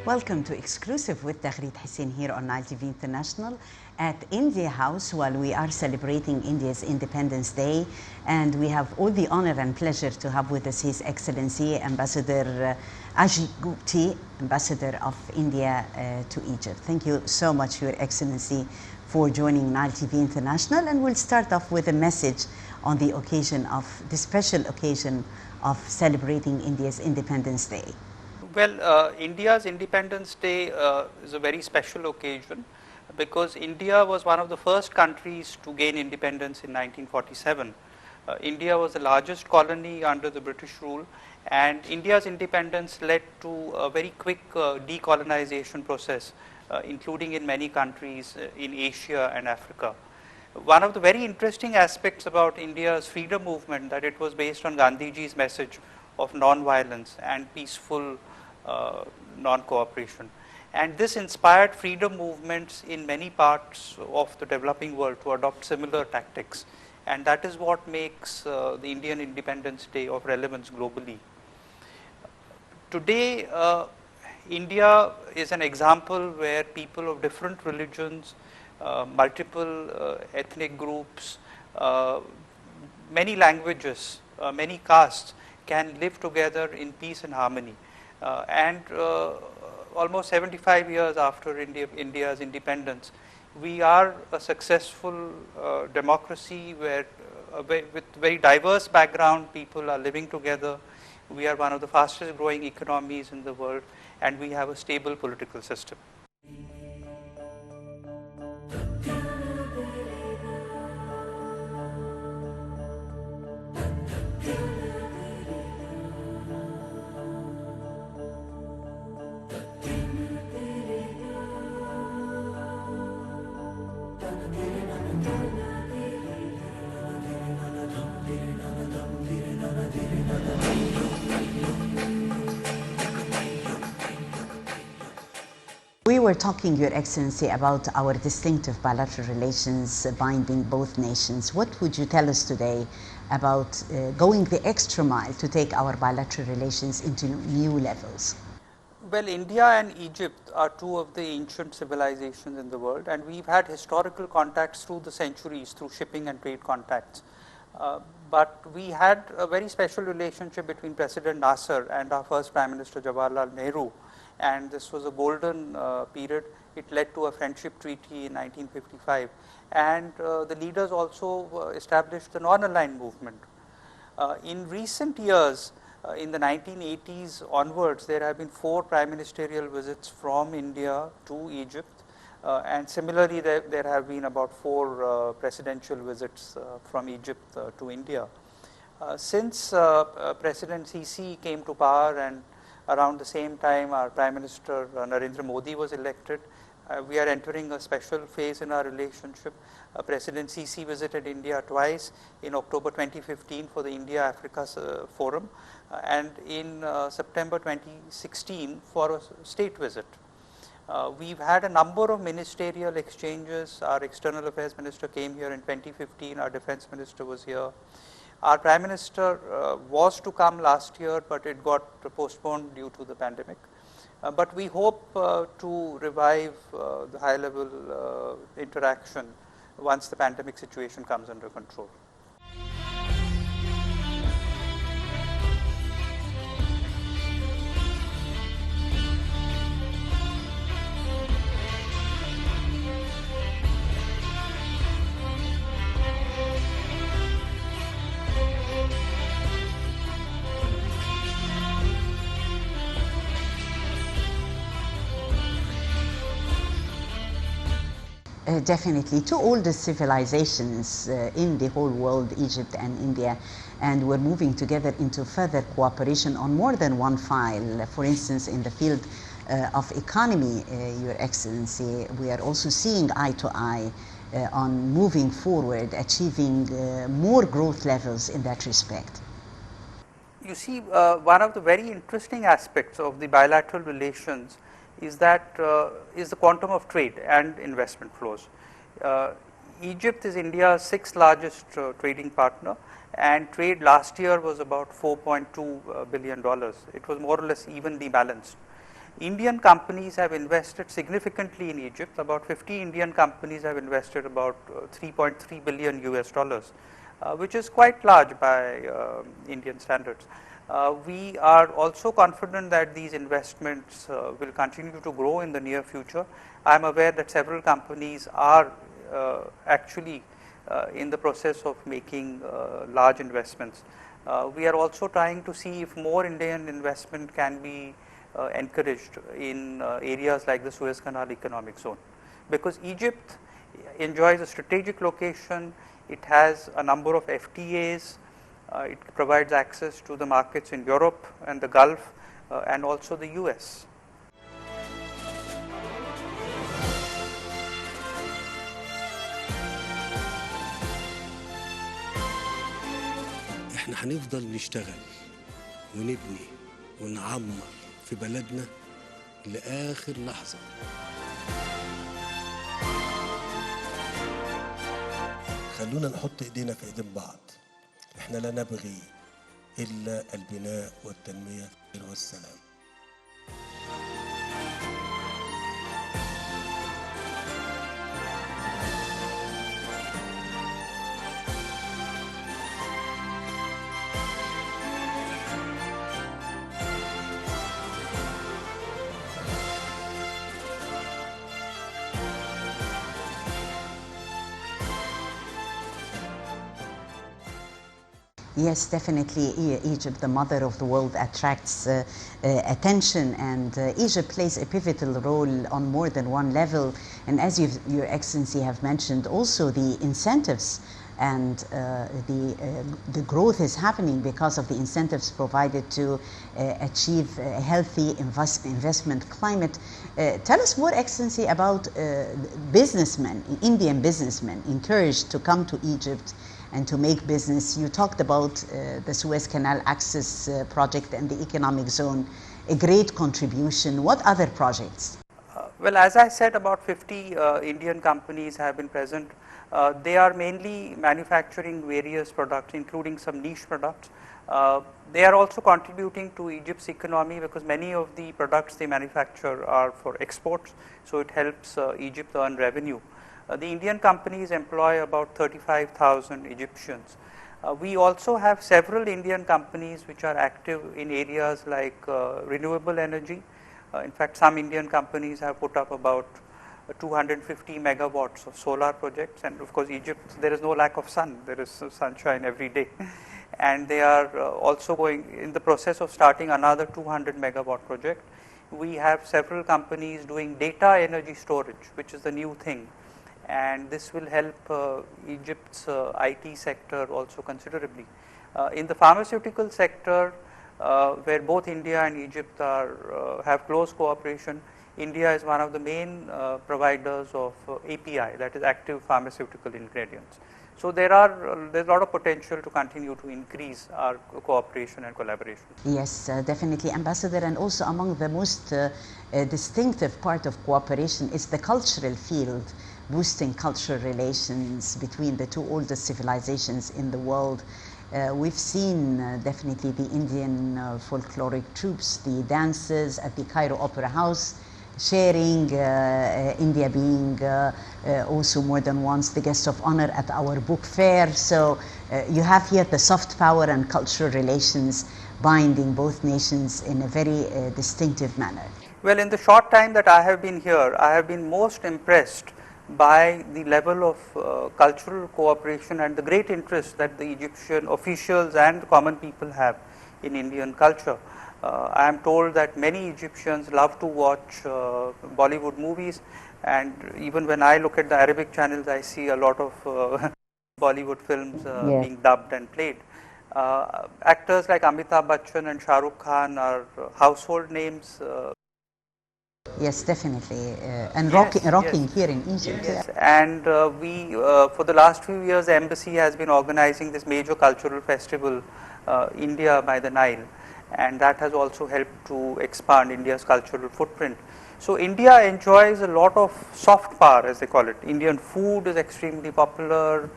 Welcome to Exclusive with Taghreed Hussein here on Nile TV International at India House while we are celebrating India's Independence Day. And we have all the honor and pleasure to have with us His Excellency Ambassador Ajit Gupti, Ambassador of India to Egypt. Thank you so much, Your Excellency, for joining Nile TV International. And we'll start off with a message on the occasion of the special occasion of celebrating India's Independence Day. Well, India's Independence Day is a very special occasion because India was one of the first countries to gain independence in 1947. India was the largest colony under the British rule, and India's independence led to a very quick decolonization process, including in many countries in Asia and Africa. One of the very interesting aspects about India's freedom movement that it was based on Gandhiji's message of non-violence and peaceful non-cooperation, and this inspired freedom movements in many parts of the developing world to adopt similar tactics, and that is what makes the Indian Independence Day of relevance globally. Today, India is an example where people of different religions, multiple ethnic groups, many languages, many castes can live together in peace and harmony. Almost 75 years after India's independence, we are a successful democracy where with very diverse background people are living together. We are one of the fastest growing economies in the world, and we have a stable political system. We were talking, Your Excellency, about our distinctive bilateral relations binding both nations. What would you tell us today about going the extra mile to take our bilateral relations into new levels? Well, India and Egypt are two of the ancient civilizations in the world, and we've had historical contacts through the centuries through shipping and trade contacts. But we had a very special relationship between President Nasser and our first Prime Minister Jawaharlal Nehru, and this was a golden period. It led to a friendship treaty in 1955, and the leaders also established the non-aligned movement. In recent years, in the 1980s onwards, there have been 4 prime ministerial visits from India to Egypt, and similarly there have been about 4 presidential visits from Egypt to India. Since President Sisi came to power, and around the same time our Prime Minister Narendra Modi was elected, we are entering a special phase in our relationship. President Sisi visited India twice, in October 2015 for the India-Africa Forum, and in September 2016 for a state visit. We've had a number of ministerial exchanges. Our External Affairs Minister came here in 2015, our Defense Minister was here. Our Prime Minister was to come last year, but it got postponed due to the pandemic. But we hope to revive the high-level interaction once the pandemic situation comes under control. Definitely, two older civilizations in the whole world, Egypt and India, and we're moving together into further cooperation on more than one file. For instance, in the field of economy, Your Excellency, we are also seeing eye to eye on moving forward, achieving more growth levels in that respect. You see, one of the very interesting aspects of the bilateral relations is that is the quantum of trade and investment flows. Egypt is India's 6th largest trading partner, and trade last year was about $4.2 billion. It was more or less evenly balanced. Indian companies have invested significantly in Egypt. About 50 Indian companies have invested about 3.3 billion US dollars, which is quite large by Indian standards. We are also confident that these investments will continue to grow in the near future. I am aware that several companies are actually in the process of making large investments. We are also trying to see if more Indian investment can be encouraged in areas like the Suez Canal Economic Zone, because Egypt enjoys a strategic location. It has a number of FTAs. It provides access to the markets in Europe and the Gulf and also the US. احنا هنفضل نشتغل ونبني ونعمر في بلدنا لآخر لحظة. خلونا نحط ايدينا في ايدين بعض. احنا لا نبغي إلا البناء والتنمية والسلام. Yes, definitely. Egypt, the mother of the world, attracts attention, and Egypt plays a pivotal role on more than one level. And as Your Excellency have mentioned, also the incentives and the growth is happening because of the incentives provided to achieve a healthy investment climate. Tell us more, Excellency, about businessmen, Indian businessmen encouraged to come to Egypt and to make business. You talked about the Suez Canal Access Project and the Economic Zone, a great contribution. What other projects? Well, as I said, about 50 Indian companies have been present. They are mainly manufacturing various products, including some niche products. They are also contributing to Egypt's economy because many of the products they manufacture are for exports, so it helps Egypt earn revenue. The Indian companies employ about 35,000 Egyptians. We also have several Indian companies which are active in areas like renewable energy. In fact, some Indian companies have put up about 250 megawatts of solar projects, and of course Egypt, there is no lack of sun, there is sunshine every day. And they are also going in the process of starting another 200 megawatt project. We have several companies doing data energy storage, which is the new thing, and this will help Egypt's IT sector also considerably. In the pharmaceutical sector, where both India and Egypt are have close cooperation, India is one of the main providers of API, that is active pharmaceutical ingredients. So there's a lot of potential to continue to increase our cooperation and collaboration. Yes, definitely, Ambassador. And also among the most distinctive part of cooperation is the cultural field, boosting cultural relations between the two oldest civilizations in the world. We've seen definitely the Indian folkloric troops, the dances at the Cairo Opera House, sharing, India being also more than once the guest of honor at our book fair. So you have here the soft power and cultural relations binding both nations in a very distinctive manner. Well, in the short time that I have been here, I have been most impressed by the level of cultural cooperation and the great interest that the Egyptian officials and common people have in Indian culture. I am told that many Egyptians love to watch Bollywood movies, and even when I look at the Arabic channels, I see a lot of Bollywood films being dubbed and played. Actors like Amitabh Bachchan and Shah Rukh Khan are household names. Yes, definitely, and Yes, rocking yes. here in Egypt. Yes, and we, for the last few years, the embassy has been organizing this major cultural festival, India by the Nile, and that has also helped to expand India's cultural footprint. So India enjoys a lot of soft power, as they call it. Indian food is extremely popular,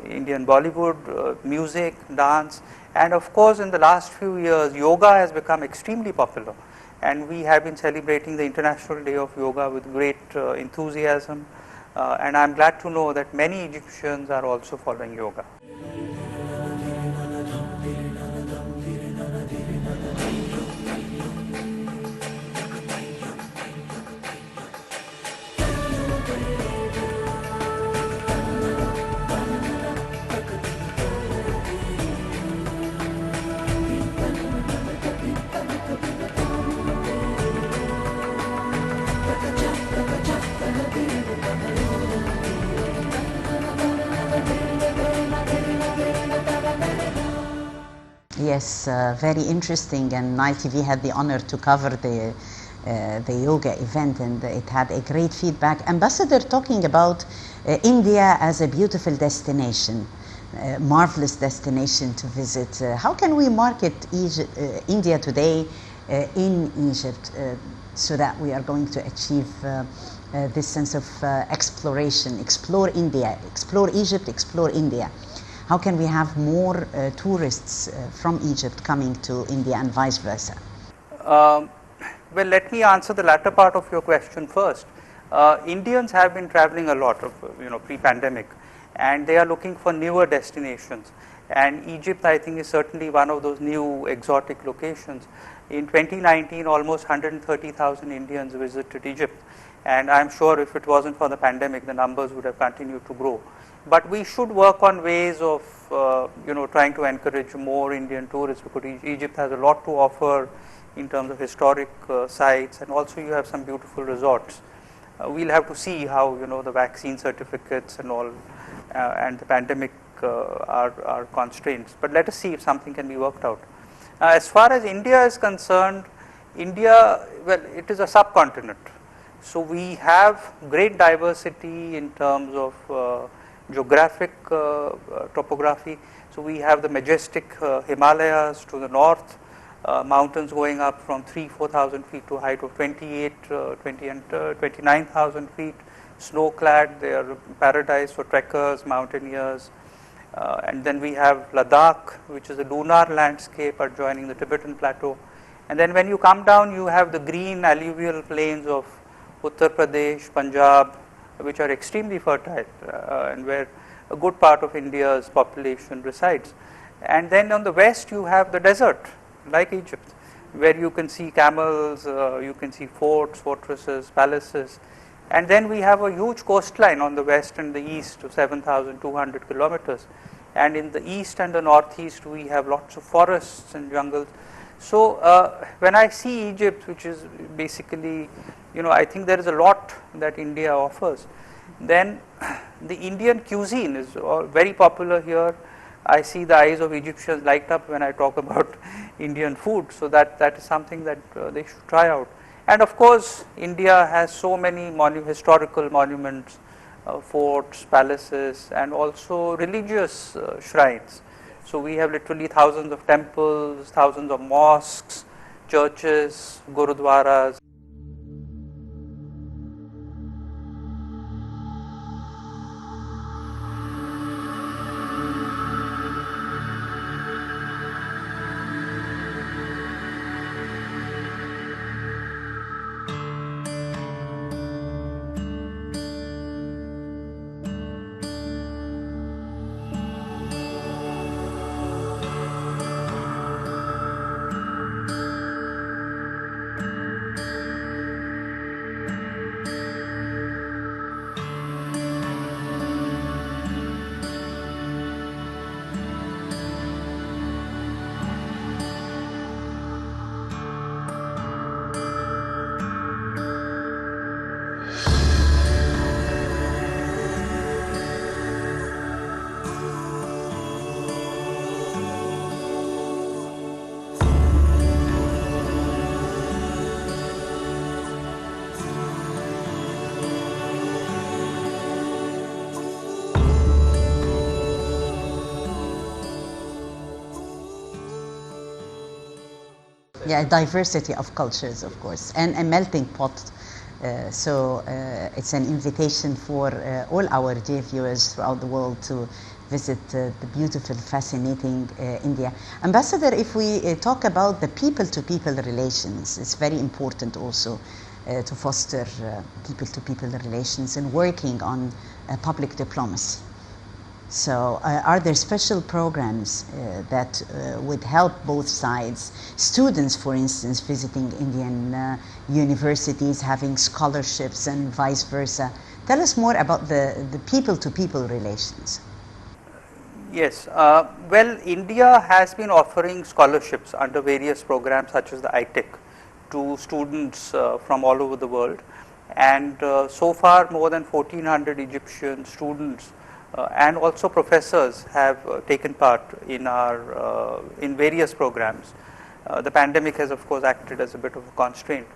Indian Bollywood, music, dance, and of course in the last few years yoga has become extremely popular. and we have been celebrating the International Day of Yoga with great enthusiasm, and I'm glad to know that many Egyptians are also following yoga. Yes, very interesting, and Nile TV had the honor to cover the yoga event, and it had a great feedback. Ambassador, talking about India as a beautiful destination, marvelous destination to visit. How can we market India today in Egypt so that we are going to achieve this sense of exploration, explore India, explore Egypt, explore India? How can we have more tourists from Egypt coming to India and vice versa? Well, let me answer the latter part of your question first. Indians have been traveling a lot of, pre-pandemic, and they are looking for newer destinations. And Egypt, I think, is certainly one of those new exotic locations. In 2019, almost 130,000 Indians visited Egypt, and I'm sure if it wasn't for the pandemic, the numbers would have continued to grow. But we should work on ways of, trying to encourage more Indian tourists, because Egypt has a lot to offer in terms of historic sites, and also you have some beautiful resorts. We'll have to see how, the vaccine certificates and all, and the pandemic are constraints. But let us see if something can be worked out. As far as India is concerned, India, well, it is a subcontinent. So we have great diversity in terms of geographic topography. So we have the majestic Himalayas to the north, mountains going up from 3,000–4,000 feet to a height of 29,000 feet, snow-clad. They are paradise for trekkers, mountaineers. And then we have Ladakh, which is a lunar landscape adjoining the Tibetan plateau. And then when you come down, you have the green alluvial plains of Uttar Pradesh, Punjab, which are extremely fertile and where a good part of India's population resides. And then on the west, you have the desert, like Egypt, where you can see camels, you can see forts, fortresses, palaces. And then we have a huge coastline on the west and the east of 7,200 kilometers. And in the east and the northeast, we have lots of forests and jungles. So when I see Egypt, which is basically, I think there is a lot that India offers. Then the Indian cuisine is very popular here. I see the eyes of Egyptians light up when I talk about Indian food. So that is something that they should try out. And of course, India has so many historical monuments, forts, palaces, and also religious shrines. So we have literally thousands of temples, thousands of mosques, churches, gurudwaras. Yeah, diversity of cultures, of course, and a melting pot. So it's an invitation for all our dear viewers throughout the world to visit the beautiful, fascinating India. Ambassador, if we talk about the people-to-people relations, it's very important also to foster people-to-people relations and working on public diplomacy. So are there special programs that would help both sides? Students, for instance, visiting Indian universities, having scholarships and vice versa. Tell us more about the people-to-people relations. Yes, well, India has been offering scholarships under various programs such as the ITEC to students from all over the world, and so far more than 1400 Egyptian students and also professors have taken part in our in various programs. The pandemic has of course acted as a bit of a constraint.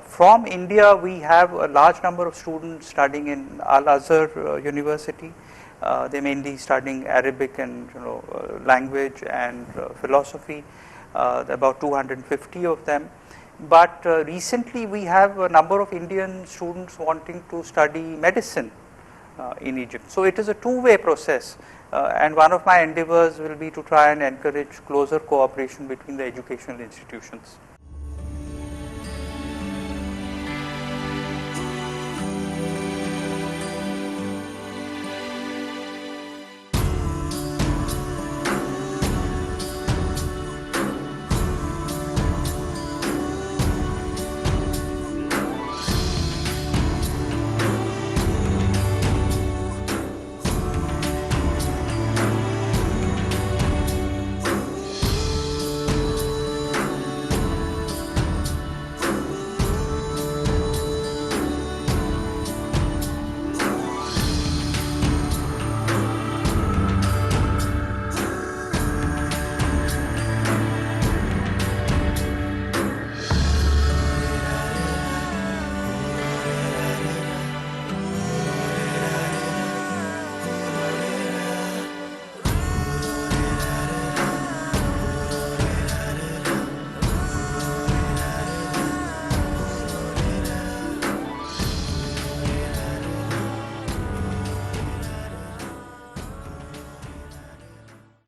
From India, we have a large number of students studying in Al-Azhar University. They mainly studying Arabic and language and philosophy. About 250 of them. But recently, we have a number of Indian students wanting to study medicine in Egypt. So it is a two-way process, and one of my endeavors will be to try and encourage closer cooperation between the educational institutions.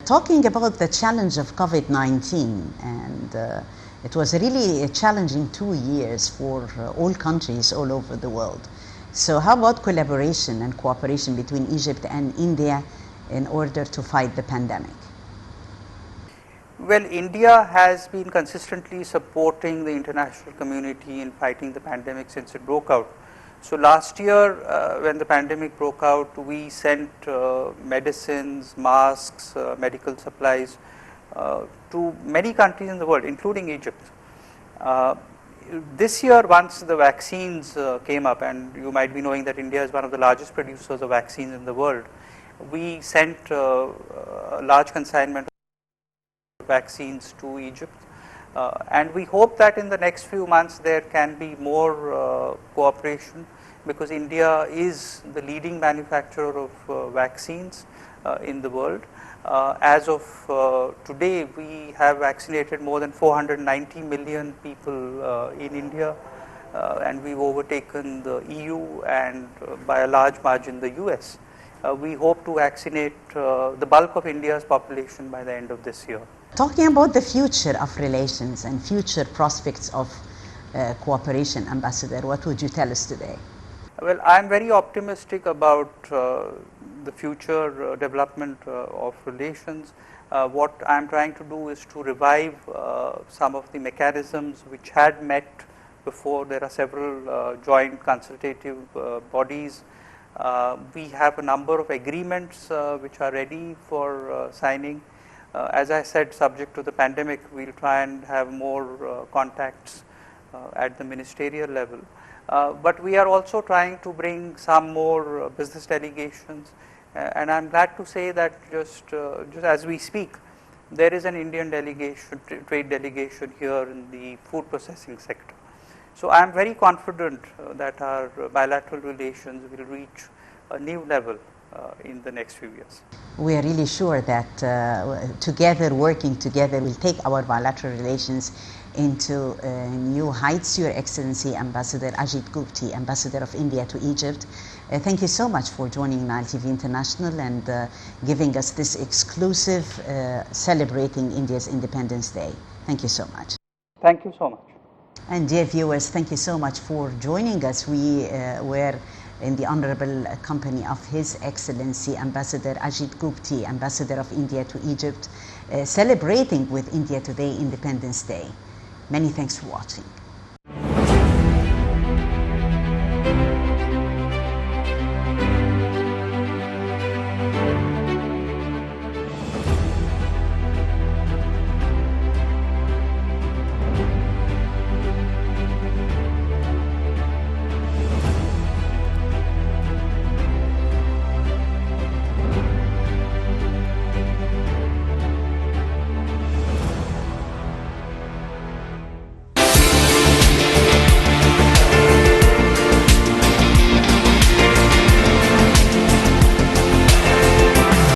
Talking about the challenge of COVID-19, and it was really a challenging 2 years for all countries all over the world. So how about collaboration and cooperation between Egypt and India in order to fight the pandemic? Well, India has been consistently supporting the international community in fighting the pandemic since it broke out. So last year, when the pandemic broke out, we sent medicines, masks, medical supplies to many countries in the world, including Egypt. This year, once the vaccines came up, and you might be knowing that India is one of the largest producers of vaccines in the world, we sent a large consignment of vaccines to Egypt. And we hope that in the next few months there can be more cooperation, because India is the leading manufacturer of vaccines in the world. As of today, we have vaccinated more than 490 million people in India, and we've overtaken the EU and by a large margin the US. We hope to vaccinate the bulk of India's population by the end of this year. Talking about the future of relations and future prospects of cooperation, Ambassador, what would you tell us today? Well, I'm very optimistic about the future development of relations. What I'm trying to do is to revive some of the mechanisms which had met before. There are several joint consultative bodies. We have a number of agreements which are ready for signing. As I said, subject to the pandemic, we'll try and have more contacts at the ministerial level. But we are also trying to bring some more business delegations, and I'm glad to say that just as we speak, there is an Indian delegation, trade delegation here in the food processing sector. So I am very confident that our bilateral relations will reach a new level in the next few years. We are really sure that together, working together, will take our bilateral relations into new heights, Your Excellency Ambassador Ajit Gupti, Ambassador of India to Egypt. Thank you so much for joining Nile TV International and giving us this exclusive celebrating India's Independence Day. Thank you so much. Thank you so much. And dear viewers, thank you so much for joining us. We were in the honorable company of His Excellency Ambassador Ajit Gupti, Ambassador of India to Egypt, celebrating with India today Independence Day. Many thanks for watching.